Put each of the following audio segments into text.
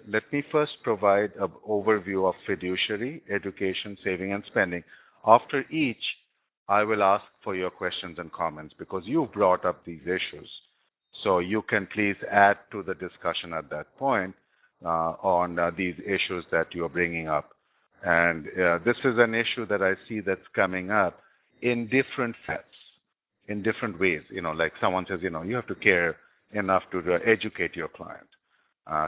let me first provide an overview of fiduciary, education, saving, and spending. After each, I will ask for your questions and comments because you brought up these issues. So you can please add to the discussion at that point on these issues that you're bringing up. And this is an issue that I see that's coming up in different sets, in different ways. Like someone says, you have to care enough to educate your client.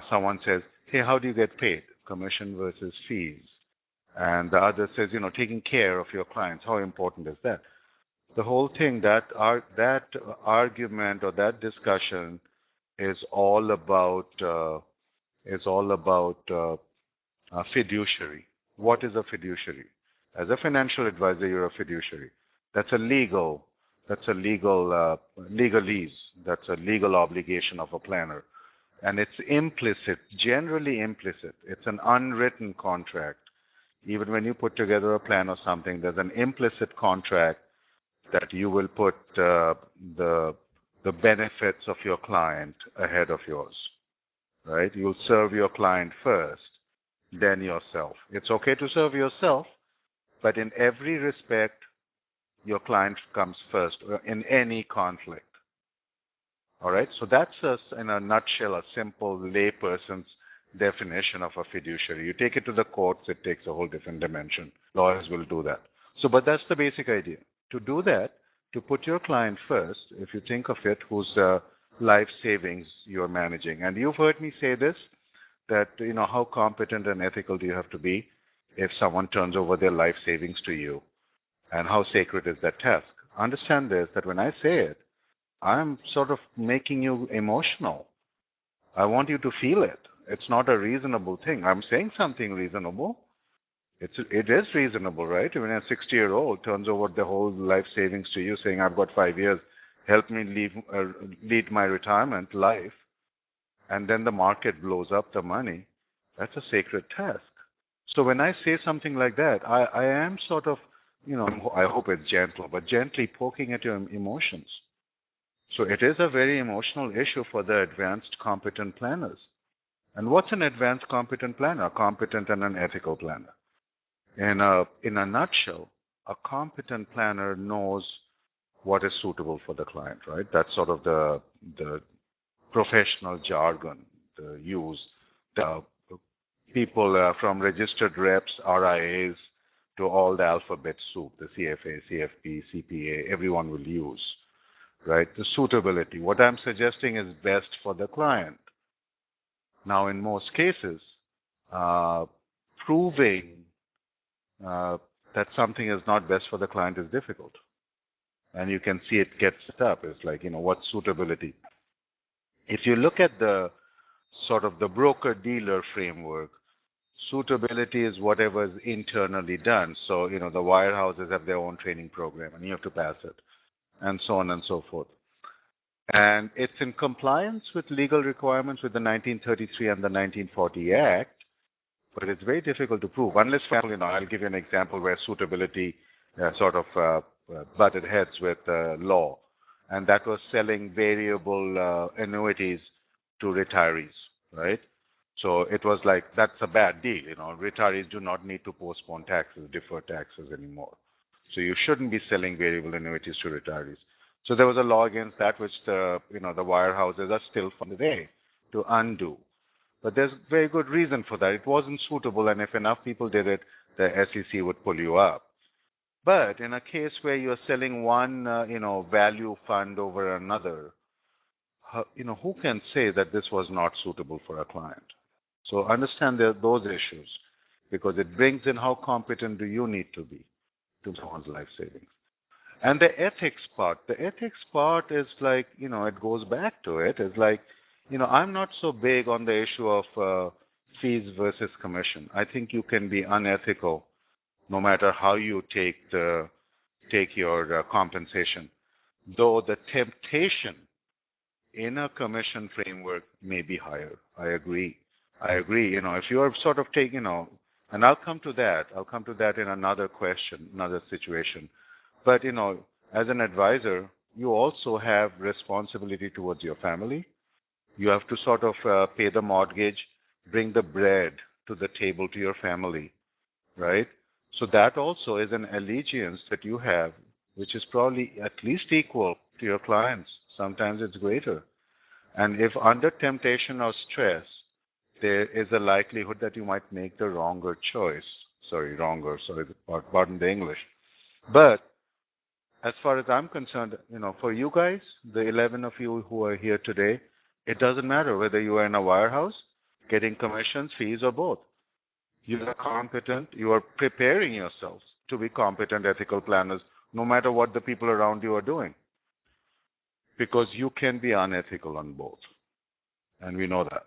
Someone says, hey, how do you get paid? Commission versus fees. And the other says, taking care of your clients. How important is that? The whole thing, that argument or that discussion is all about fiduciary. What is a fiduciary? As a financial advisor, you're a fiduciary. That's a legalese. That's a legal obligation of a planner. And it's implicit, generally implicit. It's an unwritten contract. Even when you put together a plan or something, there's an implicit contract that you will put the benefits of your client ahead of yours, right? You'll serve your client first, then yourself. It's okay to serve yourself, but in every respect, your client comes first in any conflict. All right? So that's, in a nutshell, a simple layperson's definition of a fiduciary. You take it to the courts, it takes a whole different dimension. Lawyers will do that. But that's the basic idea. To do that, to put your client first, if you think of it, whose life savings you're managing. And you've heard me say this, that, how competent and ethical do you have to be if someone turns over their life savings to you? And how sacred is that task? Understand this, that when I say it, I'm sort of making you emotional. I want you to feel it. It's not a reasonable thing. I'm saying something reasonable. It is reasonable, right? When a 60-year-old turns over the whole life savings to you, saying, I've got 5 years, help me lead my retirement life, and then the market blows up the money, that's a sacred task. So when I say something like that, I am sort of, I hope it's gentle, but gently poking at your emotions. So it is a very emotional issue for the advanced competent planners. And what's an advanced competent planner? A competent and an ethical planner. In a nutshell, a competent planner knows what is suitable for the client, right? That's sort of the professional jargon, the use. The people from registered reps, RIAs, to all the alphabet soup, the CFA, CFP, CPA, everyone will use, right? The suitability. What I'm suggesting is best for the client. Now, in most cases, proving that something is not best for the client is difficult. And you can see it gets set up. It's like, what's suitability? If you look at the sort of the broker-dealer framework, suitability is whatever is internally done. So, the wirehouses have their own training program, and you have to pass it, and so on and so forth. And it's in compliance with legal requirements with the 1933 and the 1940 Act, but it's very difficult to prove. Unless, I'll give you an example where suitability sort of butted heads with law, and that was selling variable annuities to retirees, right? So it was like, that's a bad deal. Retirees do not need to postpone taxes, defer taxes anymore. So you shouldn't be selling variable annuities to retirees. So there was a law against that, which the wirehouses are still finding a way to undo. But there's very good reason for that. It wasn't suitable, and if enough people did it, the SEC would pull you up. But in a case where you're selling one, value fund over another, who can say that this was not suitable for a client? So understand those issues, because it brings in how competent do you need to be to someone's life savings. And the ethics part is like, it goes back to it. It's like, I'm not so big on the issue of fees versus commission. I think you can be unethical no matter how you take your compensation. Though the temptation in a commission framework may be higher. I agree. If you are sort of taking, and I'll come to that in another question, another situation. But, as an advisor, you also have responsibility towards your family. You have to sort of pay the mortgage. bring the bread to the table to your family, right? So that also is an allegiance that you have, which is probably at least equal to your clients. Sometimes it's greater. And if under temptation or stress, there is a likelihood that you might make the wronger choice. Sorry, pardon the English. But as far as I'm concerned, for you guys, the 11 of you who are here today, it doesn't matter whether you are in a wirehouse, getting commissions, fees, or both. You are competent. You are preparing yourselves to be competent ethical planners, no matter what the people around you are doing. Because you can be unethical on both. And we know that.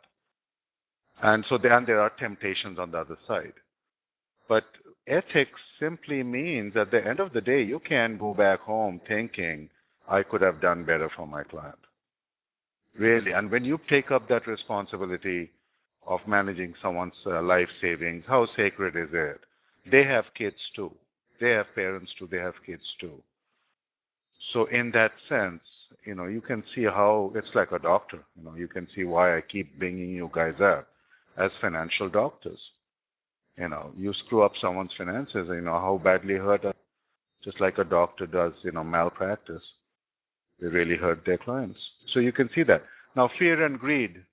And so there are temptations on the other side. But ethics simply means at the end of the day, you can go back home thinking, I could have done better for my client. Really. And when you take up that responsibility of managing someone's life savings, how sacred is it? They have kids too. They have parents too. They have kids too. So in that sense, you can see how it's like a doctor. You can see why I keep bringing you guys up as financial doctors. You screw up someone's finances, how badly hurt, just like a doctor does, malpractice. They really hurt their clients. So you can see that. Now, fear and greed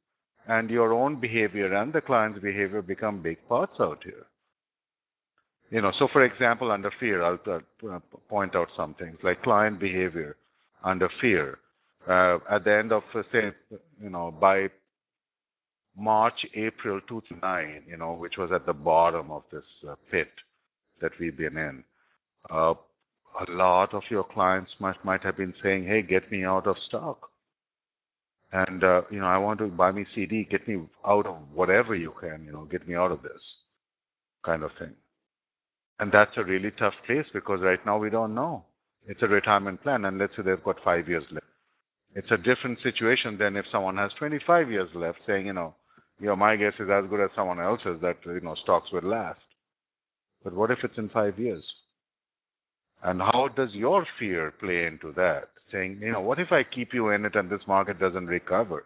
and your own behavior and the client's behavior become big parts out here. So for example, under fear, I'll point out some things like client behavior under fear. At the end of, say, by March, April 2009, which was at the bottom of this pit that we've been in, a lot of your clients might have been saying, hey, get me out of stock. And, I want to buy me CD, get me out of whatever you can, get me out of this kind of thing. And that's a really tough case because right now we don't know. It's a retirement plan, and let's say they've got 5 years left. It's a different situation than if someone has 25 years left saying, my guess is as good as someone else's that, stocks will last. But what if it's in 5 years? And how does your fear play into that? Saying, what if I keep you in it and this market doesn't recover?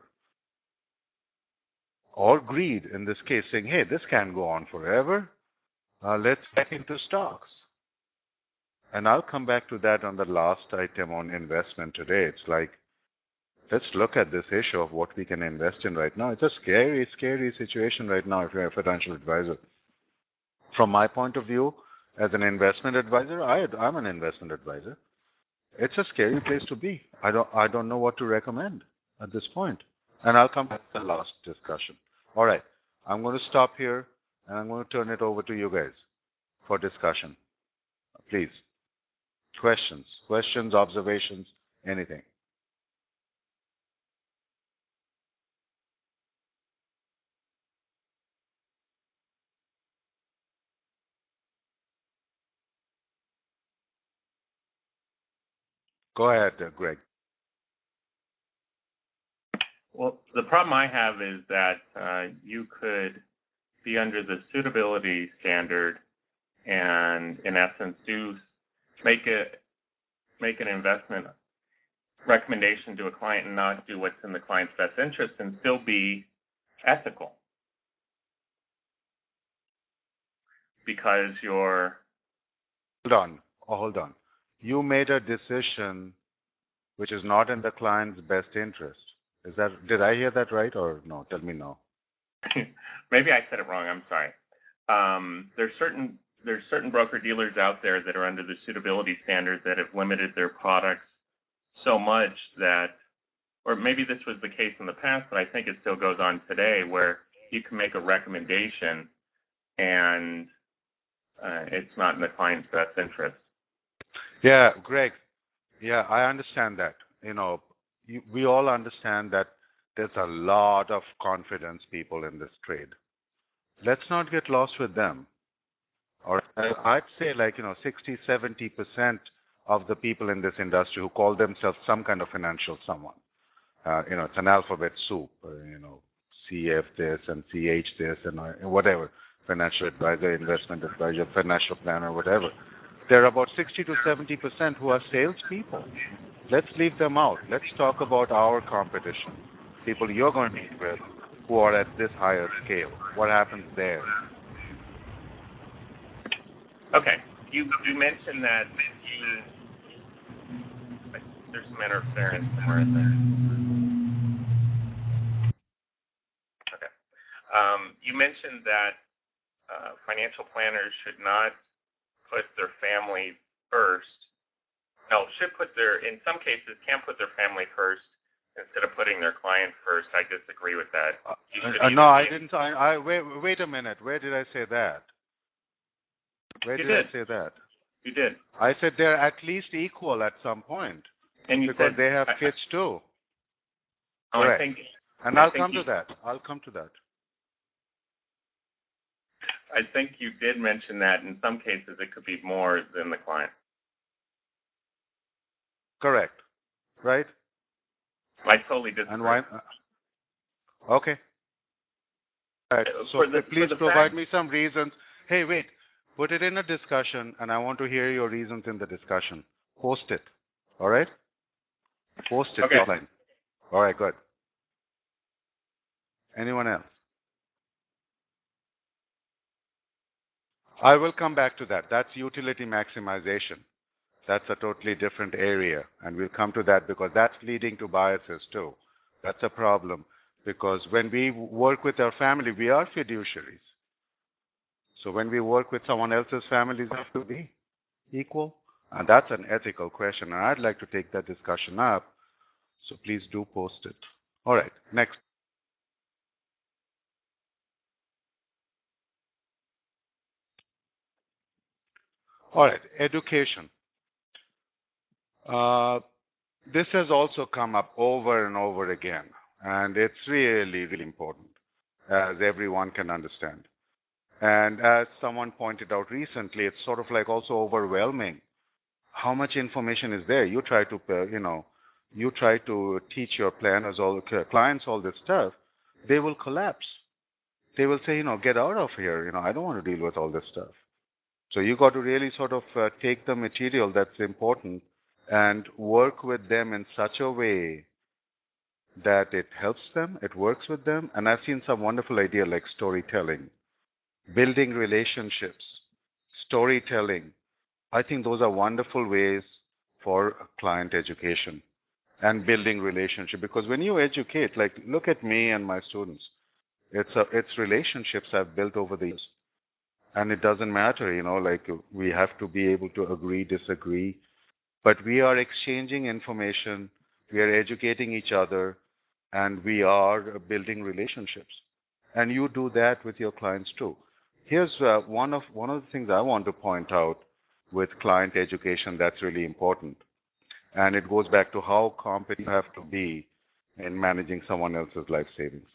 Or greed, in this case, saying, hey, this can't go on forever. Let's get into stocks. And I'll come back to that on the last item on investment today. It's like, let's look at this issue of what we can invest in right now. It's a scary, scary situation right now if you're a financial advisor. From my point of view, as an investment advisor, I'm an investment advisor. It's a scary place to be. I don't know what to recommend at this point. And I'll come back to the last discussion. All right. I'm going to stop here, and I'm going to turn it over to you guys for discussion. Please. Questions, observations, anything. Go ahead, Greg. Well, the problem I have is that you could be under the suitability standard and, in essence, make an investment recommendation to a client and not do what's in the client's best interest and still be ethical because you're... Hold on. You made a decision which is not in the client's best interest. Did I hear that right or no? Tell me no. Maybe I said it wrong. I'm sorry. There's certain broker-dealers out there that are under the suitability standards that have limited their products so much that, or maybe this was the case in the past, but I think it still goes on today, where you can make a recommendation and it's not in the client's best interest. Yeah, Greg. Yeah, I understand that. We all understand that there's a lot of confidence people in this trade. Let's not get lost with them. Or I'd say 60, 70% of the people in this industry who call themselves some kind of financial someone. It's an alphabet soup, CF this and CH this and whatever, financial advisor, investment advisor, financial planner, whatever. There are about 60 to 70% who are salespeople. Let's leave them out. Let's talk about our competition, people you're going to meet with, who are at this higher scale? What happens there? Okay. You mentioned that there's some interference somewhere in there. Okay. You mentioned that financial planners should not put their family first. No, in some cases, can put their family first instead of putting their client first. I disagree with that. No, I didn't. Wait a minute. Where did I say that? Where did I say that? You did. I said they're at least equal at some point. And you because said, they have kids too. Oh, correct. I'll come to that. I think you did mention that in some cases it could be more than the client. Correct. Right? I totally disagree. And why? Okay. All right. So please provide me some reasons. Hey, wait. Put it in a discussion, and I want to hear your reasons in the discussion. Post it. All right? Post it. Okay. Offline. All right, good. Anyone else? I will come back to that. That's utility maximization. That's a totally different area, and we'll come to that because that's leading to biases too. That's a problem because when we work with our family, we are fiduciaries. So when we work with someone else's families, have to be equal, and that's an ethical question, and I'd like to take that discussion up. So please do post it. All right, next. All right, education. This has also come up over and over again, and it's really, really important, as everyone can understand. And as someone pointed out recently, it's sort of like also overwhelming. How much information is there? You try to teach your planners, clients all this stuff, they will collapse. They will say, get out of here. I don't want to deal with all this stuff. So you got to really sort of take the material that's important and work with them in such a way that it helps them, it works with them. And I've seen some wonderful ideas like storytelling, building relationships, storytelling. I think those are wonderful ways for client education and building relationship. Because when you educate, like look at me and my students, it's relationships I've built over the years. And it doesn't matter, like we have to be able to agree, disagree, but we are exchanging information, we are educating each other, and we are building relationships. And you do that with your clients too. Here's one of the things I want to point out with client education that's really important. And it goes back to how competent you have to be in managing someone else's life savings.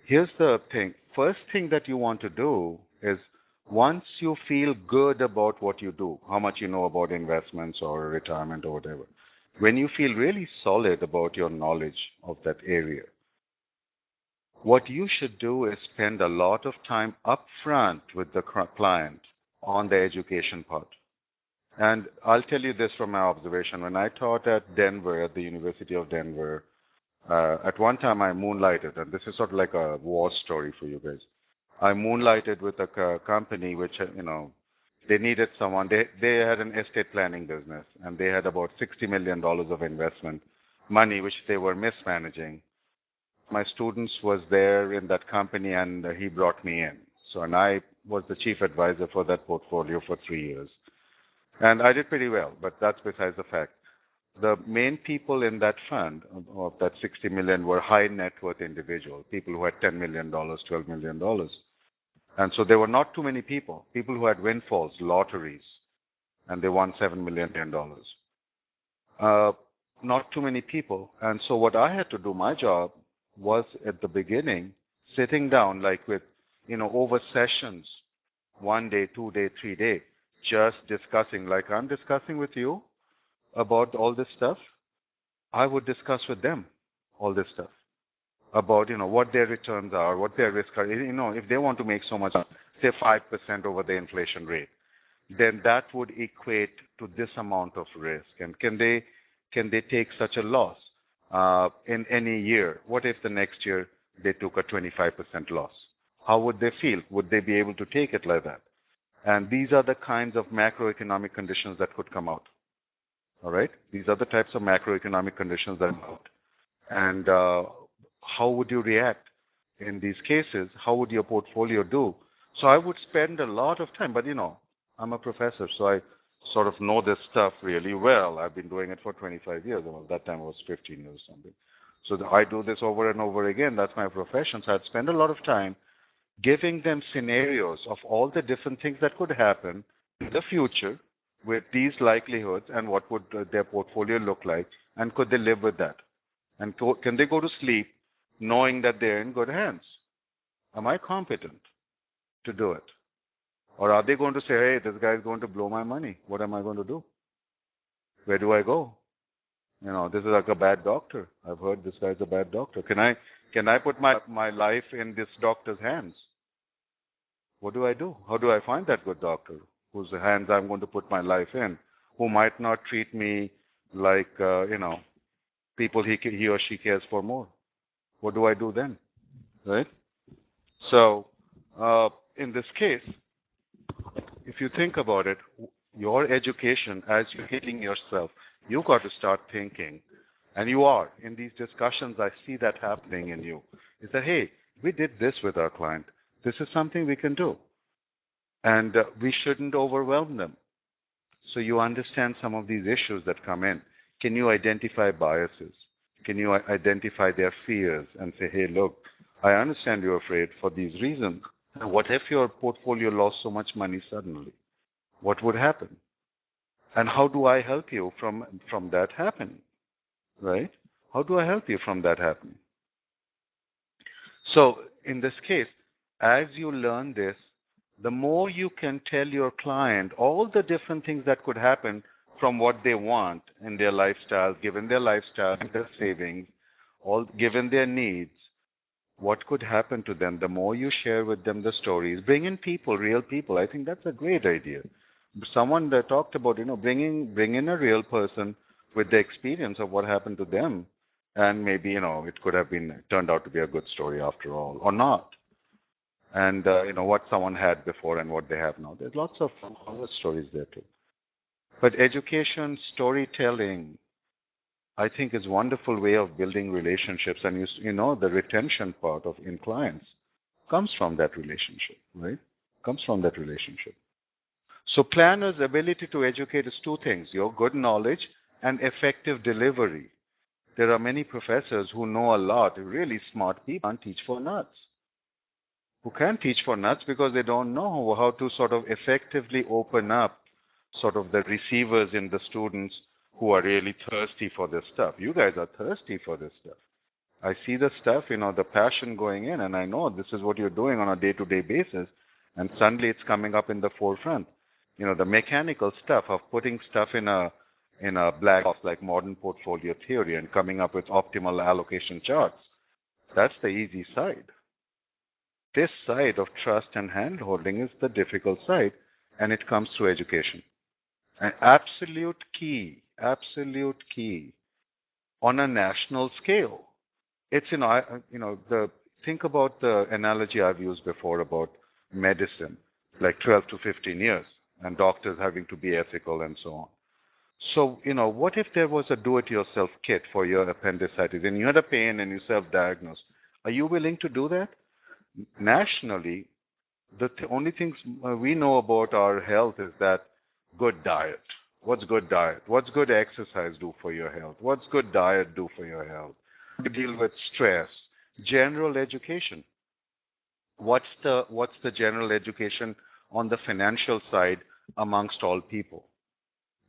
Here's the thing. First thing that you want to do is once you feel good about what you do, how much you know about investments or retirement or whatever, when you feel really solid about your knowledge of that area, what you should do is spend a lot of time up front with the client on the education part. And I'll tell you this from my observation. When I taught at Denver, at the University of Denver, at one time I moonlighted, and this is sort of like a war story for you guys. I moonlighted with a company which, they needed someone. They had an estate planning business, and they had about $60 million of investment money, which they were mismanaging. My students was there in that company, and he brought me in. And I was the chief advisor for that portfolio for 3 years. And I did pretty well, but that's besides the fact. The main people in that fund of that 60 million were high net worth individuals, people who had $10 million, $12 million. And so there were not too many people who had windfalls, lotteries, and they won $7 million. Not too many people. And so what I had to do, my job was at the beginning, sitting down like with, over sessions, 1 day, 2 day, 3 day, just discussing like I'm discussing with you about all this stuff. I would discuss with them all this stuff about, what their returns are, what their risks are. If they want to make so much, say 5% over the inflation rate, then that would equate to this amount of risk. And can they take such a loss in any year? What if the next year they took a 25% loss. How would they feel? Would they be able to take it like that? And these are the kinds of macroeconomic conditions that could come out. All right? These are the types of macroeconomic conditions that come out. And how would you react in these cases? How would your portfolio do? So I would spend a lot of time, but I'm a professor, so I sort of know this stuff really well. I've been doing it for 25 years. Well, that time I was 15 years or something. So I do this over and over again. That's my profession. So I'd spend a lot of time giving them scenarios of all the different things that could happen in the future with these likelihoods and what would their portfolio look like, and could they live with that? And can they go to sleep knowing that they're in good hands? Am I competent to do it? Or are they going to say, hey, this guy is going to blow my money. What am I going to do? Where do I go? This is like a bad doctor. I've heard this guy's a bad doctor. Can I put my life in this doctor's hands? What do I do? How do I find that good doctor whose hands I'm going to put my life in, who might not treat me like, people he or she cares for more? What do I do then? Right? So, in this case, if you think about it, your education, as you're hitting yourself, you've got to start thinking, and you are. In these discussions, I see that happening in you. Is that, hey, we did this with our client. This is something we can do. And we shouldn't overwhelm them. So you understand some of these issues that come in. Can you identify biases? Can you identify their fears and say, hey, look, I understand you're afraid for these reasons. What if your portfolio lost so much money suddenly? What would happen? And how do I help you from that happening? Right? How do I help you from that happening? So in this case, as you learn this, the more you can tell your client all the different things that could happen from what they want in their lifestyle, given their lifestyle, their savings, all given their needs, what could happen to them, the more you share with them the stories. Bring in people, real people. I think that's a great idea. Someone that talked about, bring in a real person with the experience of what happened to them. And maybe, it could have turned out to be a good story after all, or not. And, what someone had before and what they have now. There's lots of other stories there too. But education, storytelling, I think is a wonderful way of building relationships. And, the retention part in clients comes from that relationship, right? Comes from that relationship. So planners' ability to educate is two things, your good knowledge and effective delivery. There are many professors who know a lot, really smart people, can't teach for nuts. Who can't teach for nuts because they don't know how to sort of effectively open up sort of the receivers in the students who are really thirsty for this stuff. You guys are thirsty for this stuff. I see the stuff, the passion going in, and I know this is what you're doing on a day-to-day basis, and suddenly it's coming up in the forefront. The mechanical stuff of putting stuff in a black box like modern portfolio theory and coming up with optimal allocation charts. That's the easy side. This side of trust and hand-holding is the difficult side, and it comes through education. An absolute key on a national scale. It's, think about the analogy I've used before about medicine, like 12 to 15 years, and doctors having to be ethical and so on. So, what if there was a do-it-yourself kit for your appendicitis and you had a pain and you self-diagnosed? Are you willing to do that? Nationally, the only things we know about our health is that good diet. What's good diet? What's good exercise do for your health? What's good diet do for your health? To deal with stress. General education. What's the general education on the financial side amongst all people?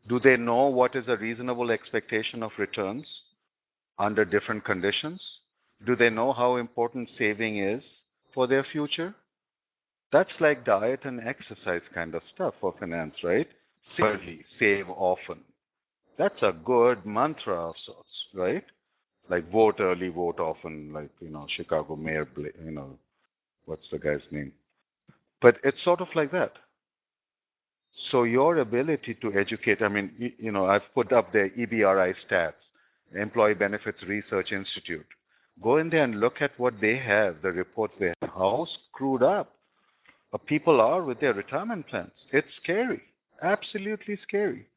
Do they know what is a reasonable expectation of returns under different conditions? Do they know how important saving is for their future? That's like diet and exercise kind of stuff for finance, right? Save early, save often. That's a good mantra of sorts, right? Like vote early, vote often, like, Chicago Mayor, what's the guy's name? But it's sort of like that. So your ability to educate, I've put up the EBRI stats, Employee Benefits Research Institute. Go in there and look at what they have, the reports they have, how screwed up people are with their retirement plans. It's scary, absolutely scary.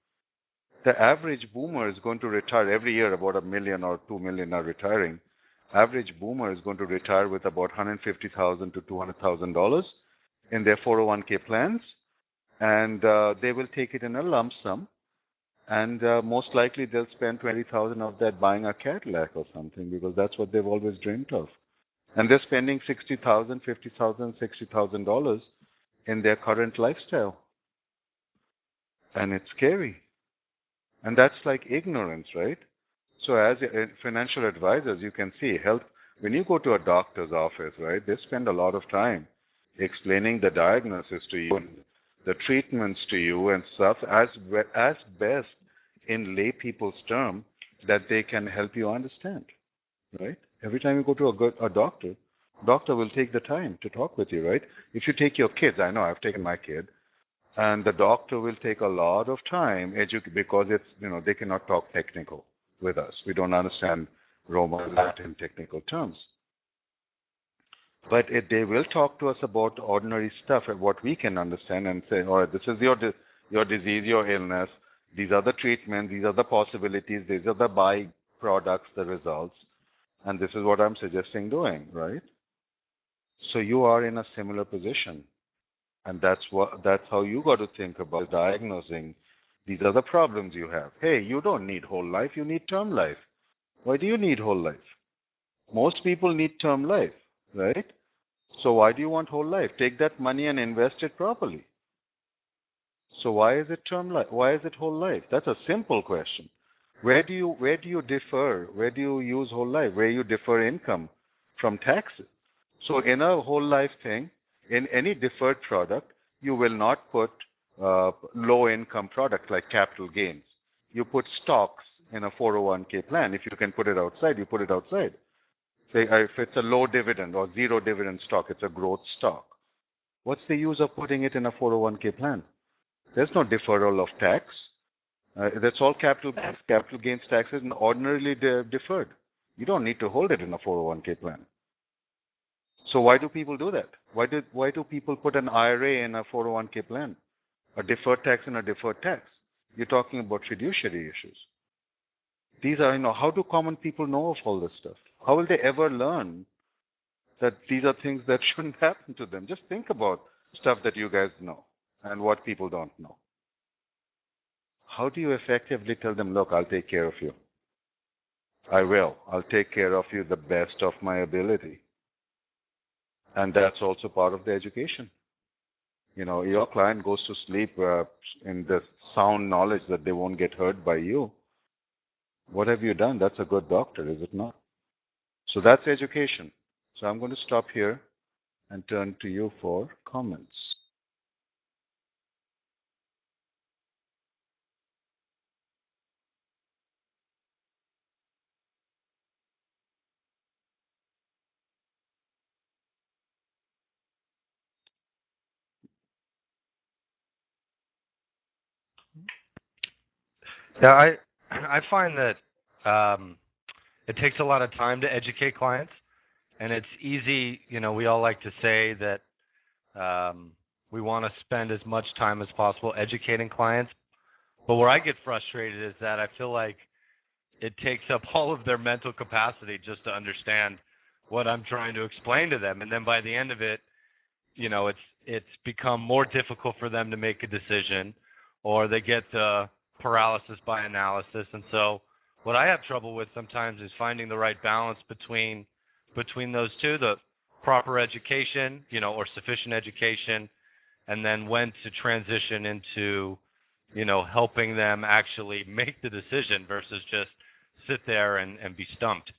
The average boomer is going to retire every year, about 1 million or 2 million are retiring. Average boomer is going to retire with about $150,000 to $200,000 in their 401k plans, and they will take it in a lump sum, and most likely they'll spend 20,000 of that buying a Cadillac or something, because that's what they've always dreamed of. And they're spending $60,000, $50,000, $60,000 in their current lifestyle, and it's scary. And that's like ignorance, right? So as financial advisors, you can see help when you go to a doctor's office, right? They spend a lot of time explaining the diagnosis to you and the treatments to you and stuff as best in lay people's term that they can help you understand, right? Every time you go to a doctor will take the time to talk with you, right? If you take your kids, I know I've taken my kid, and the doctor will take a lot of time because it's, they cannot talk technical with us. We don't understand Roman, Latin technical terms. But they will talk to us about ordinary stuff and what we can understand and say, all right, this is your disease, your illness. These are the treatments. These are the possibilities. These are the byproducts, the results. And this is what I'm suggesting doing, right? So you are in a similar position. And that's how you got to think about diagnosing. These are the problems you have. Hey, you don't need whole life. You need term life. Why do you need whole life? Most people need term life, right? So why do you want whole life? Take that money and invest it properly. So why is it term life? Why is it whole life? That's a simple question. Where do you defer? Where do you use whole life? Where you defer income from taxes? So in a whole life thing, in any deferred product, you will not put low income product like capital gains. You put stocks in a 401k plan. If you can put it outside, you put it outside. Say if it's a low dividend or zero dividend stock, it's a growth stock. What's the use of putting it in a 401k plan? There's no deferral of tax. That's all capital gains taxes and ordinarily deferred. You don't need to hold it in a 401k plan. So why do people do that? Why do people put an IRA in a 401k plan? A deferred tax and a deferred tax. You're talking about fiduciary issues. These are, how do common people know of all this stuff? How will they ever learn that these are things that shouldn't happen to them? Just think about stuff that you guys know and what people don't know. How do you effectively tell them, look, I'll take care of you. I will. I'll take care of you the best of my ability. And that's also part of the education. Your client goes to sleep in the sound knowledge that they won't get hurt by you. What have you done? That's a good doctor, is it not? So that's education. So I'm going to stop here and turn to you for comments. Yeah, I find that it takes a lot of time to educate clients, and it's easy. We all like to say that we want to spend as much time as possible educating clients, but where I get frustrated is that I feel like it takes up all of their mental capacity just to understand what I'm trying to explain to them, and then by the end of it, it's become more difficult for them to make a decision, or they get paralysis by analysis. And so what I have trouble with sometimes is finding the right balance between those two, the proper education, or sufficient education, and then when to transition into, helping them actually make the decision versus just sit there and be stumped.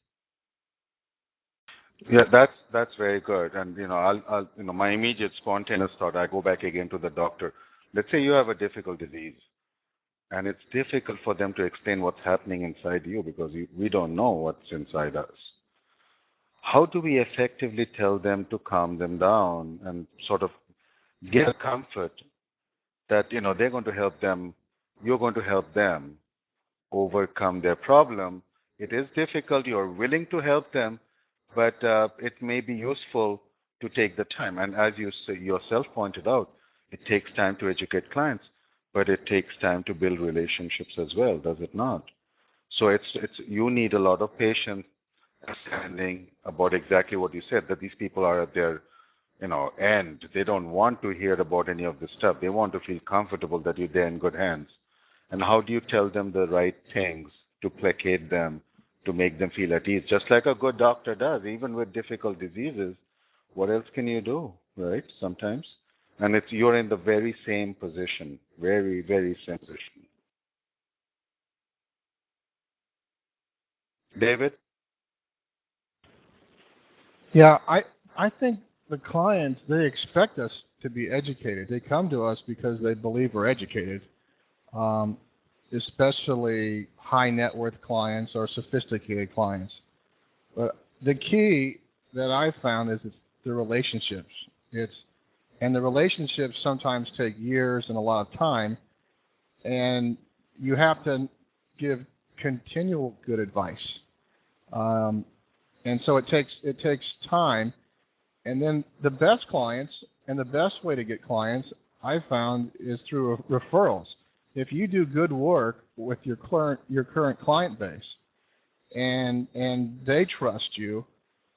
Yeah, that's very good. And I'll my immediate spontaneous thought, I go back again to the doctor. Let's say you have a difficult disease, and it's difficult for them to explain what's happening inside you because we don't know what's inside us. How do we effectively tell them to calm them down and sort of give comfort that they're going to help them, you're going to help them overcome their problem? It is difficult. You're willing to help them, but it may be useful to take the time. And as you yourself pointed out, it takes time to educate clients, but it takes time to build relationships as well, does it not? So it's you need a lot of patience, understanding about exactly what you said, that these people are at their end. They don't want to hear about any of this stuff. They want to feel comfortable that they're in good hands. And how do you tell them the right things to placate them, to make them feel at ease? Just like a good doctor does, even with difficult diseases. What else can you do, right? Sometimes. And you're in the very same position, very, very same position. David? Yeah, I think the clients, they expect us to be educated. They come to us because they believe we're educated, especially high net worth clients or sophisticated clients. But the key that I found is it's the relationships. And the relationships sometimes take years and a lot of time, and you have to give continual good advice. And so it takes time. And then the best clients and the best way to get clients, I found, is through referrals. If you do good work with your current client base, and they trust you,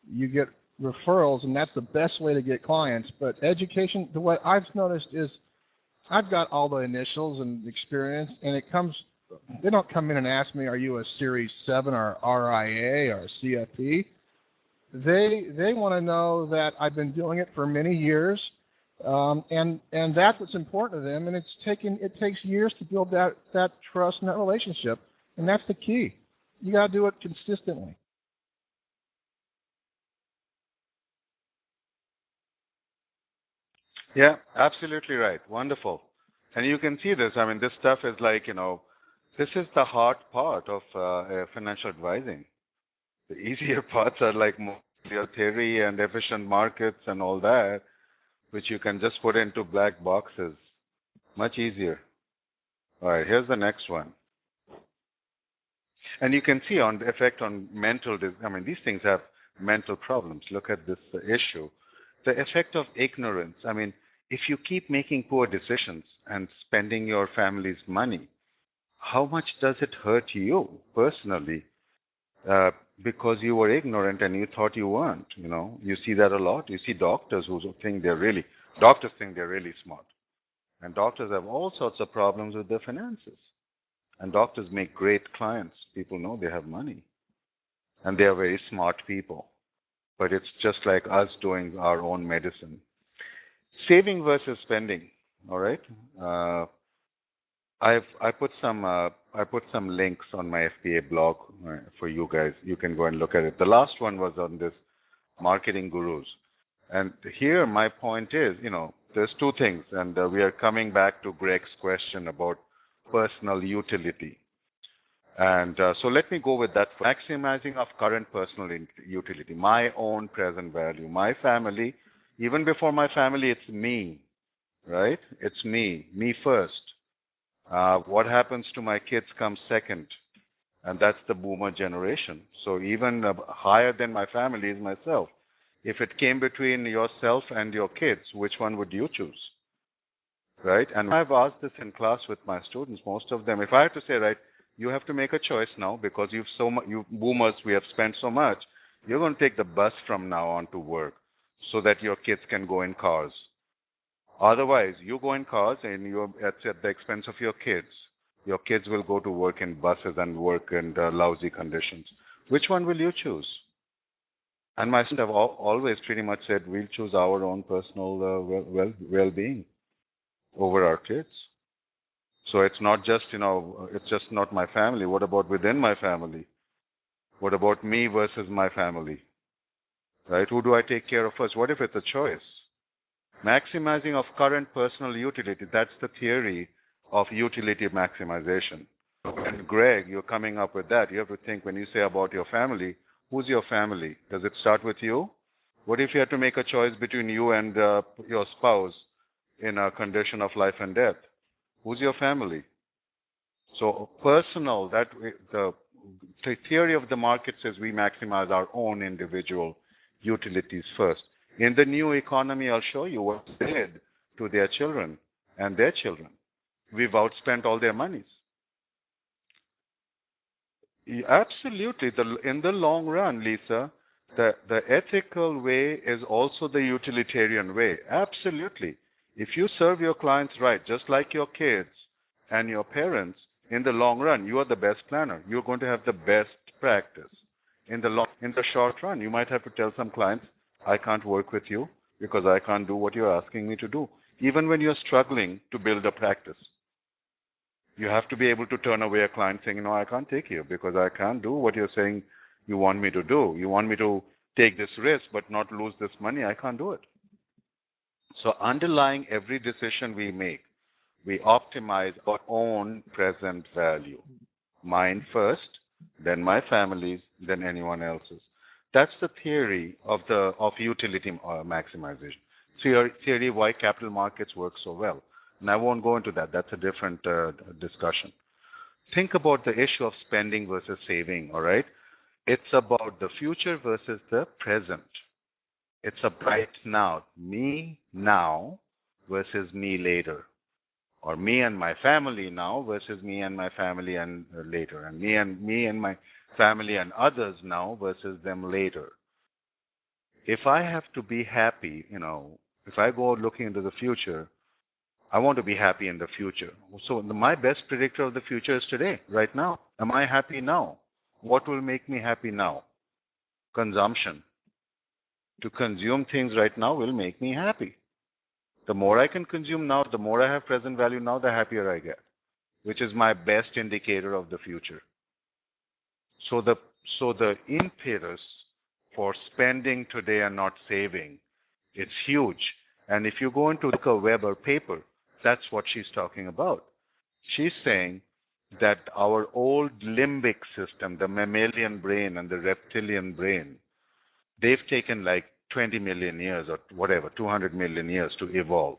you get referrals, and that's the best way to get clients. But education, the way I've noticed is, I've got all the initials and experience, and they don't come in and ask me, are you a Series 7 or RIA or CFP? They want to know that I've been doing it for many years, and that's what's important to them. And it takes years to build that trust and that relationship, and that's the key. You got to do it consistently. Yeah, absolutely right. Wonderful. And you can see this. I mean, this stuff is like, this is the hard part of financial advising. The easier parts are like more theory and efficient markets and all that, which you can just put into black boxes. Much easier. All right, here's the next one. And you can see on the effect on these things have mental problems. Look at this issue. The effect of ignorance. I mean, if you keep making poor decisions and spending your family's money, how much does it hurt you personally? Because you were ignorant and you thought you weren't. You see that a lot. You see doctors who think they're really smart, and doctors have all sorts of problems with their finances. And doctors make great clients. People know they have money, and they are very smart people. But it's just like us doing our own medicine. Saving versus spending. All right. I put some links on my FPA blog for you guys. You can go and look at it. The last one was on this marketing gurus, and here my point is, there's two things, and we are coming back to Greg's question about personal utility. And so let me go with that. Maximizing of current personal utility, my own present value, my family. Even before my family, it's me, right? It's me first. What happens to my kids comes second, and that's the boomer generation. So even higher than my family is myself. If it came between yourself and your kids, which one would you choose? Right? And I've asked this in class with my students, most of them. If I had to say, right, you have to make a choice now because you boomers, we have spent so much. You're going to take the bus from now on to work so that your kids can go in cars. Otherwise, you go in cars and it's at the expense of your kids. Your kids will go to work in buses and work in lousy conditions. Which one will you choose? And my students have always pretty much said, we'll choose our own personal well-being over our kids. So it's not just, it's just not my family. What about within my family? What about me versus my family? Right? Who do I take care of first? What if it's a choice? Maximizing of current personal utility, that's the theory of utility maximization. And Greg, you're coming up with that. You have to think when you say about your family, who's your family? Does it start with you? What if you had to make a choice between you and your spouse in a condition of life and death? Who's your family? So personal, the theory of the market says we maximize our own individual utilities first. In the new economy, I'll show you what they did to their children and their children. We've outspent all their monies. Absolutely. In the long run, Lisa, the ethical way is also the utilitarian way. Absolutely. If you serve your clients right, just like your kids and your parents, in the long run, you are the best planner. You're going to have the best practice. In the short run, you might have to tell some clients, I can't work with you because I can't do what you're asking me to do. Even when you're struggling to build a practice, you have to be able to turn away a client saying, no, I can't take you because I can't do what you're saying you want me to do. You want me to take this risk but not lose this money. I can't do it. So underlying every decision we make, we optimize our own present value. Mine first, then my family's, then anyone else's. That's the theory of utility maximization. Theory why capital markets work so well. And I won't go into that. That's a different discussion. Think about the issue of spending versus saving, all right? It's about the future versus the present. It's a right now, me now versus me later. Or me and my family now versus me and my family and later. And me and my family and others now versus them later. If I have to be happy, if I go looking into the future, I want to be happy in the future. So my best predictor of the future is today, right now. Am I happy now? What will make me happy now? Consumption. To consume things right now will make me happy. The more I can consume now, the more I have present value now, the happier I get, which is my best indicator of the future. So the impetus for spending today and not saving, it's huge. And if you go into a Weber paper, that's what she's talking about. She's saying that our old limbic system, the mammalian brain and the reptilian brain, they've taken like 20 million years or whatever, 200 million years to evolve,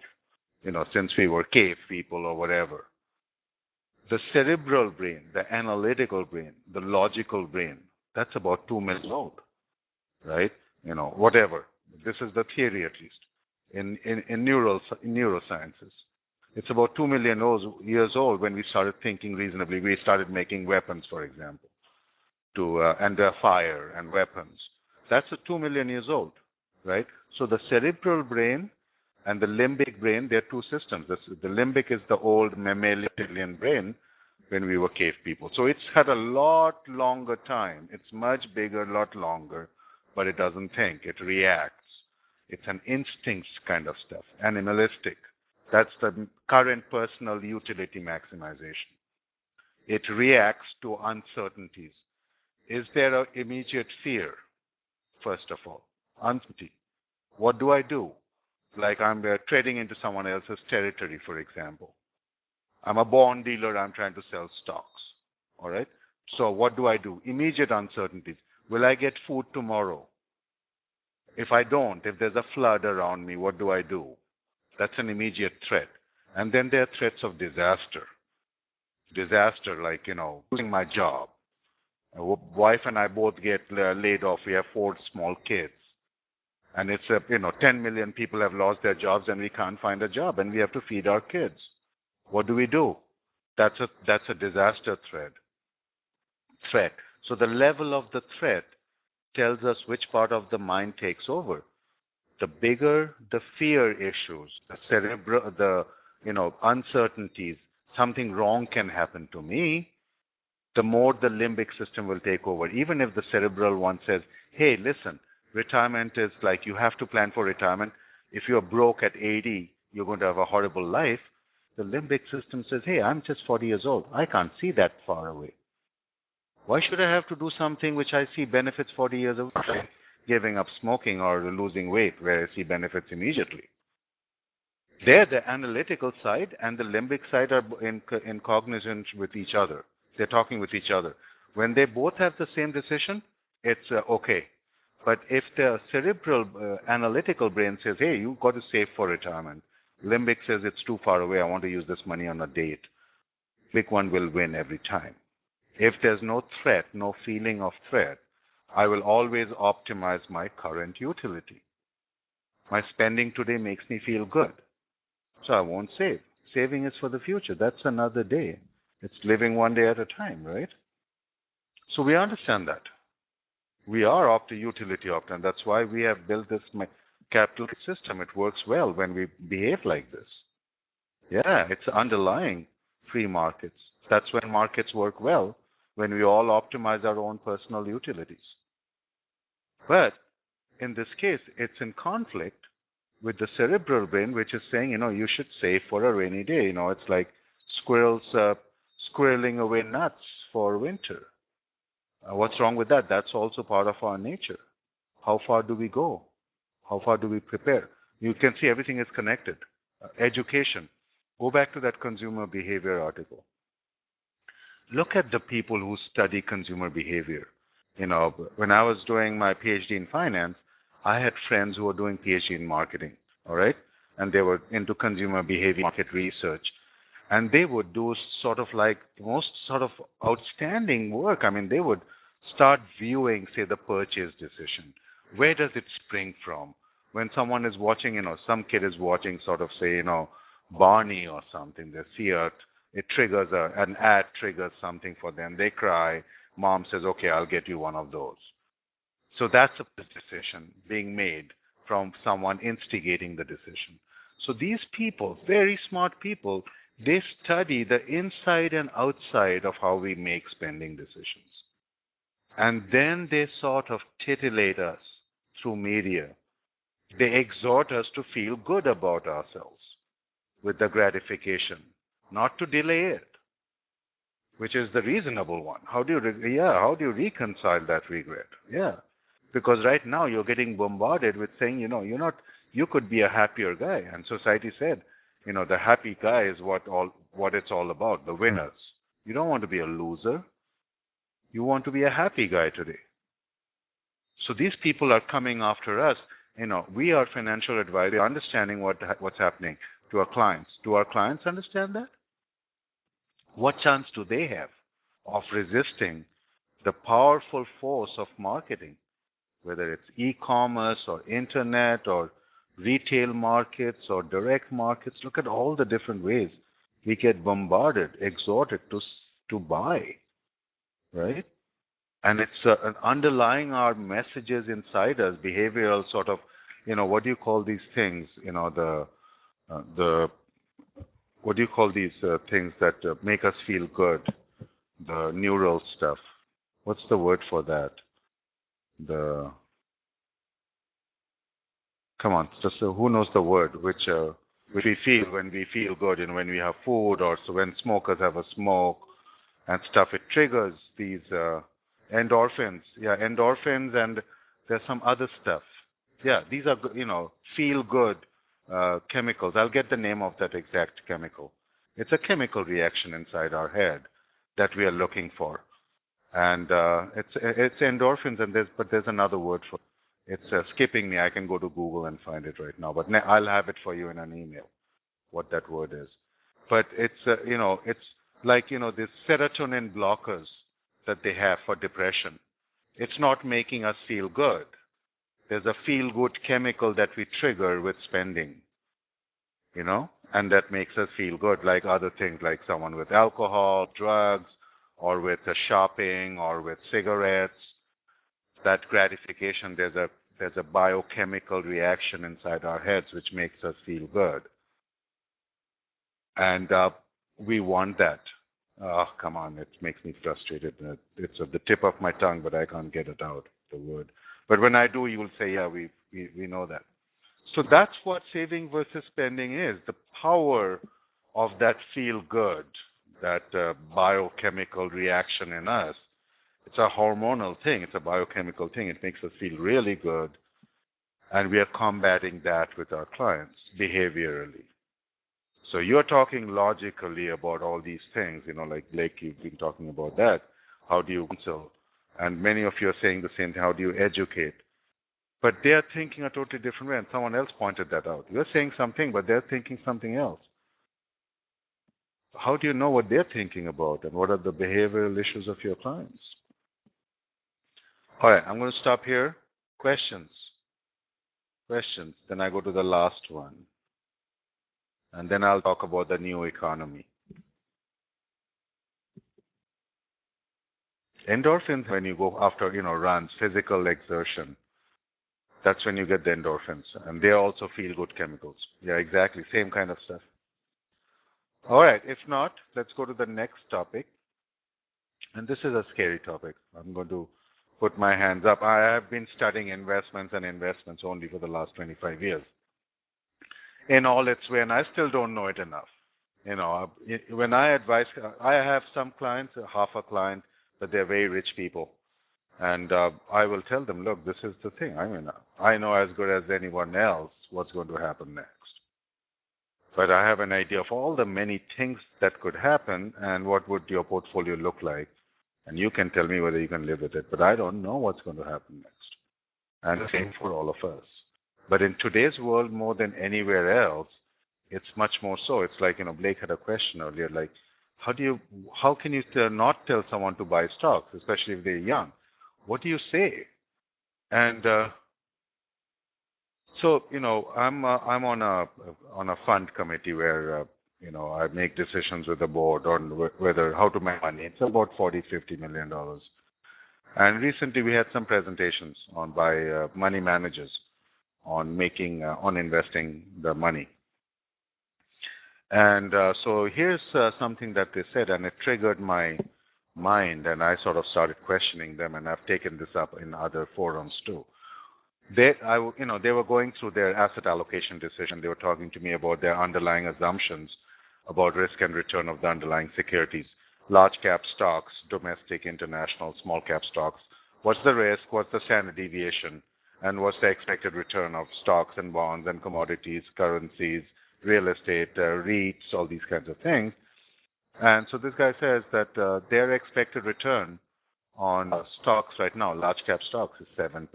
since we were cave people or whatever. The cerebral brain, the analytical brain, the logical brain, that's about 2 million old, right? Whatever. This is the theory, at least, in neurosciences. It's about 2 million years old when we started thinking reasonably. We started making weapons, for example, and fire and weapons. That's 2 million years old, right? So the cerebral brain and the limbic brain, they're two systems. The limbic is the old mammalian brain when we were cave people. So it's had a lot longer time. It's much bigger, a lot longer, but it doesn't think. It reacts. It's an instincts kind of stuff, animalistic. That's the current personal utility maximization. It reacts to uncertainties. Is there an immediate fear? First of all, uncertainty. What do I do? Like I'm trading into someone else's territory, for example. I'm a bond dealer. I'm trying to sell stocks. All right? So what do I do? Immediate uncertainties. Will I get food tomorrow? If I don't, if there's a flood around me, what do I do? That's an immediate threat. And then there are threats of disaster. Disaster like, losing my job. Wife and I both get laid off. We have 4 small kids. And it's, 10 million people have lost their jobs and we can't find a job and we have to feed our kids. What do we do? That's a disaster threat. So the level of the threat tells us which part of the mind takes over. The bigger the fear issues, the uncertainties, something wrong can happen to me, the more the limbic system will take over. Even if the cerebral one says, hey, listen, retirement is like you have to plan for retirement. If you're broke at 80, you're going to have a horrible life. The limbic system says, hey, I'm just 40 years old. I can't see that far away. Why should I have to do something which I see benefits 40 years away? Like giving up smoking or losing weight, where I see benefits immediately. There, the analytical side and the limbic side are in cognizance with each other. They're talking with each other. When they both have the same decision, it's okay. But if the cerebral analytical brain says, hey, you've got to save for retirement, limbic says it's too far away, I want to use this money on a date, limbic one will win every time. If there's no threat, no feeling of threat, I will always optimize my current utility. My spending today makes me feel good, so I won't save. Saving is for the future. That's another day. It's living one day at a time, right? So we understand that. We are utility and that's why we have built this capital system. It works well when we behave like this. Yeah, it's underlying free markets. That's when markets work well, when we all optimize our own personal utilities. But in this case, it's in conflict with the cerebral brain, which is saying, you should save for a rainy day. It's like squirrels squirreling away nuts for winter. What's wrong with that? That's also part of our nature. How far do we go? How far do we prepare? You can see everything is connected. Education. Go back to that consumer behavior article. Look at the people who study consumer behavior. When I was doing my PhD in finance, I had friends who were doing PhD in marketing, all right? And they were into consumer behavior market research. And they would do sort of like the most sort of outstanding work. I mean, they would start viewing, say, the purchase decision. Where does it spring from? When someone is watching, some kid is watching sort of, say, Barney or something, they see it triggers an ad triggers something for them. They cry. Mom says, okay, I'll get you one of those. So that's a decision being made from someone instigating the decision. So these people, very smart people, they study the inside and outside of how we make spending decisions. And then they sort of titillate us through media. They exhort us to feel good about ourselves with the gratification, not to delay it, which is the reasonable one. How do you reconcile that regret? Yeah. Because right now you're getting bombarded with saying, you could be a happier guy. And society said, the happy guy is what it's all about, the winners. You don't want to be a loser. You want to be a happy guy today. So these people are coming after us. We are financial advisors, understanding what's happening to our clients. Do our clients understand that? What chance do they have of resisting the powerful force of marketing, whether it's e-commerce or internet or retail markets or direct markets? Look at all the different ways we get bombarded, exhorted to buy, right? And it's underlying our messages inside us, behavioral sort of, what do you call these things? What do you call these things that make us feel good? The neural stuff. What's the word for that? Come on, just who knows the word? Which we feel when we feel good, when we have food, or so when smokers have a smoke and stuff. It triggers these endorphins. Yeah, endorphins, and there's some other stuff. Yeah, these are feel good chemicals. I'll get the name of that exact chemical. It's a chemical reaction inside our head that we are looking for, and it's endorphins. And there's another word for it. It's skipping me. I can go to Google and find it right now, but I'll have it for you in an email. What that word is, but it's it's like these serotonin blockers that they have for depression. It's not making us feel good. There's a feel-good chemical that we trigger with spending, and that makes us feel good, like other things, like someone with alcohol, drugs, or with shopping, or with cigarettes. That gratification, there's a biochemical reaction inside our heads which makes us feel good. And we want that. Oh, come on, it makes me frustrated. It's at the tip of my tongue, but I can't get it out, the word. But when I do, you will say, yeah, we know that. So that's what saving versus spending is, the power of that feel good, that biochemical reaction in us. It's a hormonal thing. It's a biochemical thing. It makes us feel really good. And we are combating that with our clients behaviorally. So you're talking logically about all these things, like Blake, you've been talking about that. How do you counsel? And many of you are saying the same thing. How do you educate? But they're thinking a totally different way, and someone else pointed that out. You're saying something, but they're thinking something else. How do you know what they're thinking about, and what are the behavioral issues of your clients? All right, I'm going to stop here. Questions? Questions. Then I go to the last one. And then I'll talk about the new economy. Endorphins, when you go after, runs, physical exertion, that's when you get the endorphins. And they also feel good chemicals. Yeah, exactly. Same kind of stuff. All right. If not, let's go to the next topic. And this is a scary topic. I'm going to put my hands up. I have been studying investments and investments only for the last 25 years in all its way, and I still don't know it enough. When I advise, I have some clients, half a client, but they're very rich people. And I will tell them, look, this is the thing. I mean, I know as good as anyone else what's going to happen next. But I have an idea of all the many things that could happen and what would your portfolio look like. And you can tell me whether you can live with it. But I don't know what's going to happen next. And the same for all of us. But in today's world, more than anywhere else, it's much more so. It's like, Blake had a question earlier, like, how can you not tell someone to buy stocks, especially if they're young? What do you say? And so, I'm on a fund committee where I make decisions with the board on how to make money. It's about $40-50 million. And recently we had some presentations by money managers on investing the money. And so here's something that they said, and it triggered my mind, and I sort of started questioning them, and I've taken this up in other forums too. They were going through their asset allocation decision. They were talking to me about their underlying assumptions about risk and return of the underlying securities, large cap stocks, domestic, international, small cap stocks. What's the risk? What's the standard deviation? And what's the expected return of stocks and bonds and commodities, currencies, real estate, REITs, all these kinds of things. And so this guy says that their expected return on stocks right now, large cap stocks, is 7%.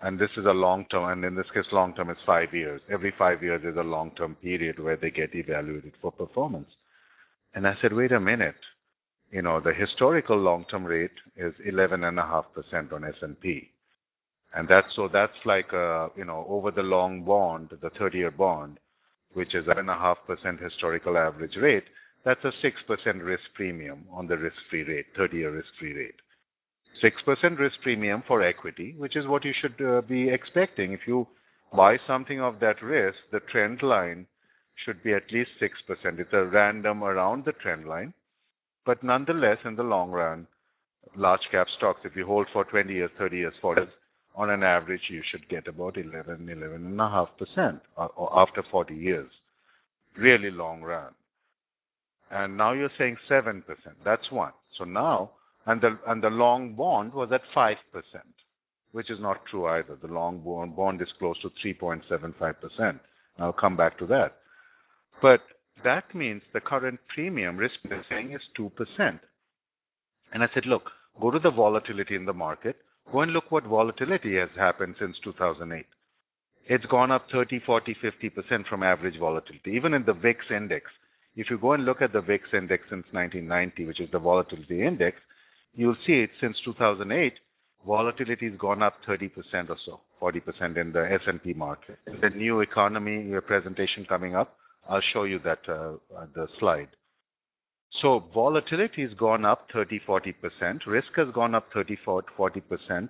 And this is a long term, and in this case, long term is 5 years. Every 5 years is a long term period where they get evaluated for performance. And I said, wait a minute. The historical long term rate is 11.5% on S&P. And that's like, over the long bond, the 30-year bond, which is 11.5% historical average rate, that's a 6% risk premium on the risk-free rate, 30-year risk-free rate. 6% risk premium for equity, which is what you should be expecting. If you buy something of that risk, the trend line should be at least 6%. It's a random around the trend line. But nonetheless, in the long run, large cap stocks, if you hold for 20 years, 30 years, 40 years, on an average, you should get about 11.5% after 40 years. Really long run. And now you're saying 7%. That's one. So now, and the long bond was at 5%, which is not true either. The long bond is close to 3.75%. I'll come back to that. But that means the current premium risk they're saying is 2%. And I said, look, go to the volatility in the market. Go and look what volatility has happened since 2008. It's gone up 30, 40, 50% from average volatility. Even in the VIX index, if you go and look at the VIX index since 1990, which is the volatility index, you'll see it since 2008, volatility has gone up 30% or so, 40% in the S&P market. The new economy presentation coming up, I'll show you that the slide. So volatility has gone up 30, 40%, risk has gone up 30, 40%,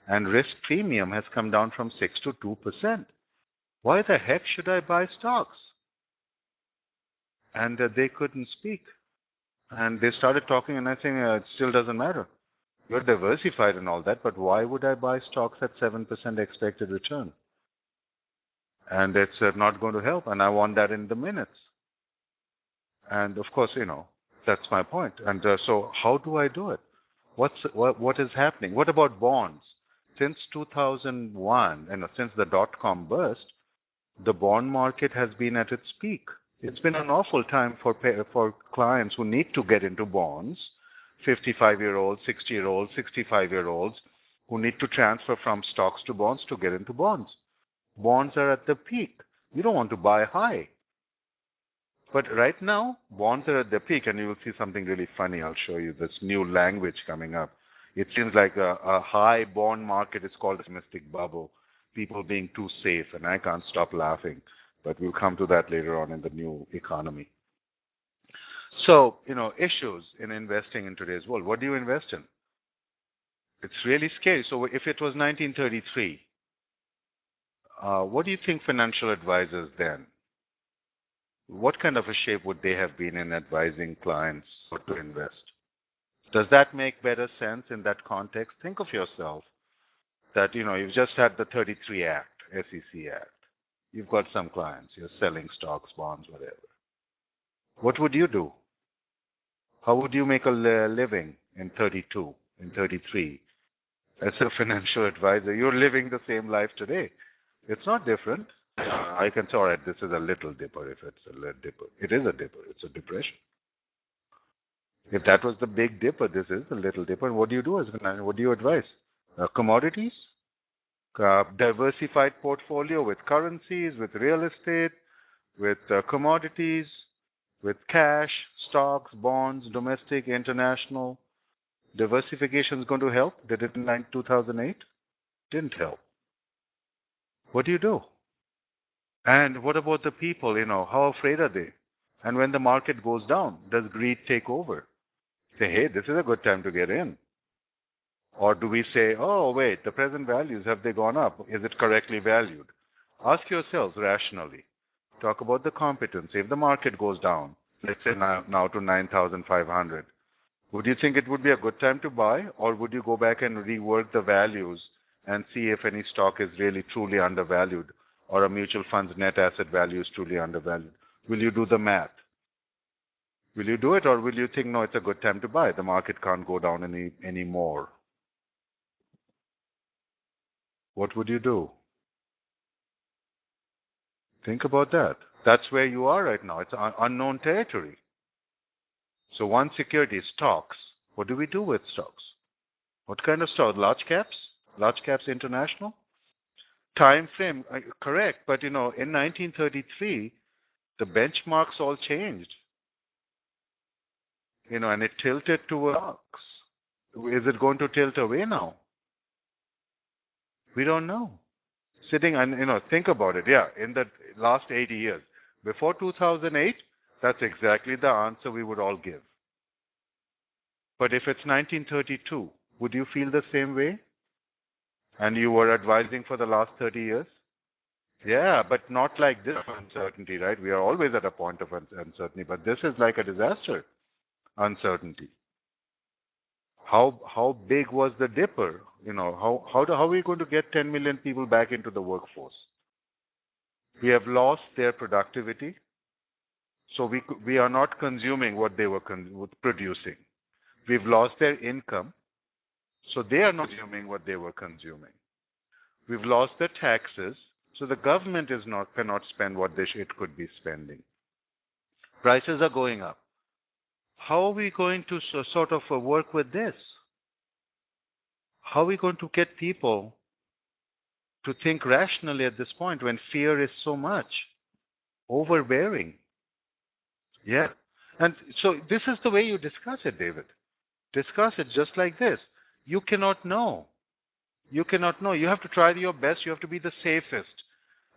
and risk premium has come down from 6 to 2%. Why the heck should I buy stocks? And they couldn't speak. And they started talking, and I think it still doesn't matter. You're diversified and all that, but why would I buy stocks at 7% expected return? And it's not going to help, and I want that in the minutes. And of course, that's my point. And so how do I do it? What is happening? What about bonds? Since 2001, since the dot-com burst, the bond market has been at its peak. It's been an awful time for clients who need to get into bonds, 55-year-olds, 60-year-olds, 65-year-olds, who need to transfer from stocks to bonds to get into bonds. Bonds are at the peak. You don't want to buy high. But right now, bonds are at the peak, and you will see something really funny. I'll show you this new language coming up. It seems like a high bond market is called a mystic bubble, people being too safe, and I can't stop laughing. But we'll come to that later on in the new economy. So, issues in investing in today's world. What do you invest in? It's really scary. So if it was 1933, what do you think financial advisors then, what kind of a shape would they have been in advising clients what to invest? Does that make better sense in that context? Think of yourself that, you've just had the 33 Act, SEC Act. You've got some clients. You're selling stocks, bonds, whatever. What would you do? How would you make a living in 32, in 33? As a financial advisor, you're living the same life today. It's not different. I can say, all right, this is a little dipper if it's a little dipper. It is a dipper. It's a depression. If that was the big dipper, this is the little dipper. And what do you do as a financial? What do you advise? Commodities? Diversified portfolio with currencies, with real estate, with commodities, with cash, stocks, bonds, domestic, international. Diversification is going to help. Did it in 2008? Didn't help. What do you do? And what about the people? How afraid are they? And when the market goes down, does greed take over? Say, hey, this is a good time to get in. Or do we say, oh, wait, the present values, have they gone up? Is it correctly valued? Ask yourselves rationally. Talk about the competence. If the market goes down, let's say now to 9,500, would you think it would be a good time to buy? Or would you go back and rework the values and see if any stock is really truly undervalued or a mutual fund's net asset value is truly undervalued? Will you do the math? Will you do it, or will you think, no, it's a good time to buy? The market can't go down any more. What would you do? Think about that. That's where you are right now. It's unknown territory. So one security is stocks. What do we do with stocks? What kind of stocks? Large caps? Large caps international? Time frame, correct. But, in 1933, the benchmarks all changed. And it tilted towards stocks. Is it going to tilt away now? We don't know. Sitting and, think about it. Yeah, in the last 80 years. Before 2008, that's exactly the answer we would all give. But if it's 1932, would you feel the same way? And you were advising for the last 30 years? Yeah, but not like this uncertainty, right? We are always at a point of uncertainty, but this is like a disaster uncertainty. How big was the dipper? How are we going to get 10 million people back into the workforce? We have lost their productivity, so we are not consuming what they were producing. We've lost their income, so they are not consuming what they were consuming. We've lost their taxes, so the government cannot spend what it could be spending. Prices are going up. How are we going to sort of work with this? How are we going to get people to think rationally at this point when fear is so much overbearing? Yeah. And so this is the way you discuss it, David. Discuss it just like this. You cannot know. You cannot know. You have to try your best. You have to be the safest.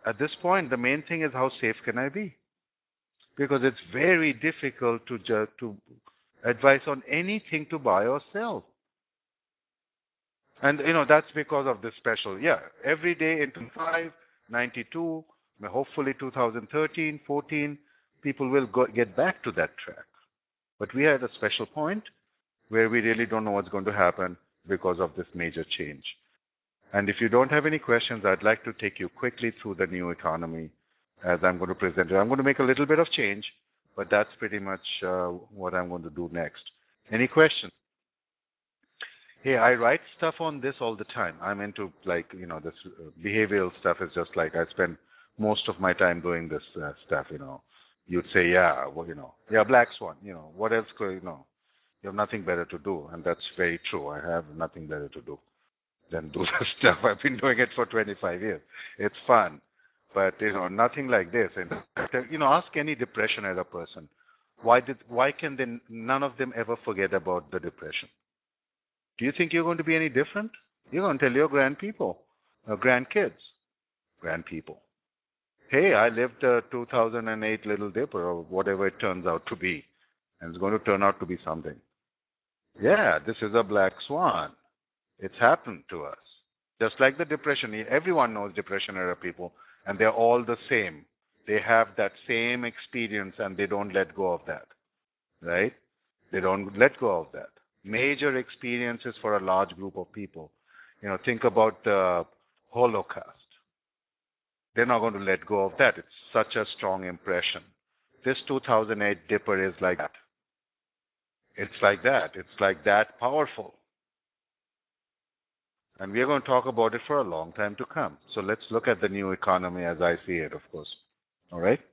At this point, the main thing is how safe can I be? Because it's very difficult to advise on anything to buy or sell. And, that's because of this special. Yeah, every day in 2005, 92, hopefully 2013, 14, people will get back to that track. But we are at a special point where we really don't know what's going to happen because of this major change. And if you don't have any questions, I'd like to take you quickly through the new economy as I'm going to present it. I'm going to make a little bit of change, but that's pretty much what I'm going to do next. Any questions? Hey, I write stuff on this all the time. I'm into this behavioral stuff is just like I spend most of my time doing this stuff, You'd say, yeah, well, yeah, black swan, what else could, you have nothing better to do. And that's very true. I have nothing better to do than do this stuff. I've been doing it for 25 years. It's fun. But, nothing like this. And, ask any depression era person. Why can none of them ever forget about the depression? Do you think you're going to be any different? You're going to tell your grandkids, grandpeople, hey, I lived a 2008 Little Dipper or whatever it turns out to be, and it's going to turn out to be something. Yeah, this is a black swan. It's happened to us. Just like the Depression, everyone knows Depression era people, and they're all the same. They have that same experience, and they don't let go of that, right? They don't let go of that. Major experiences for a large group of people. Think about the Holocaust. They're not going to let go of that. It's such a strong impression. This 2008 Dipper is like that. It's like that. It's like that powerful. And we are going to talk about it for a long time to come. So let's look at the new economy as I see it, of course. All right?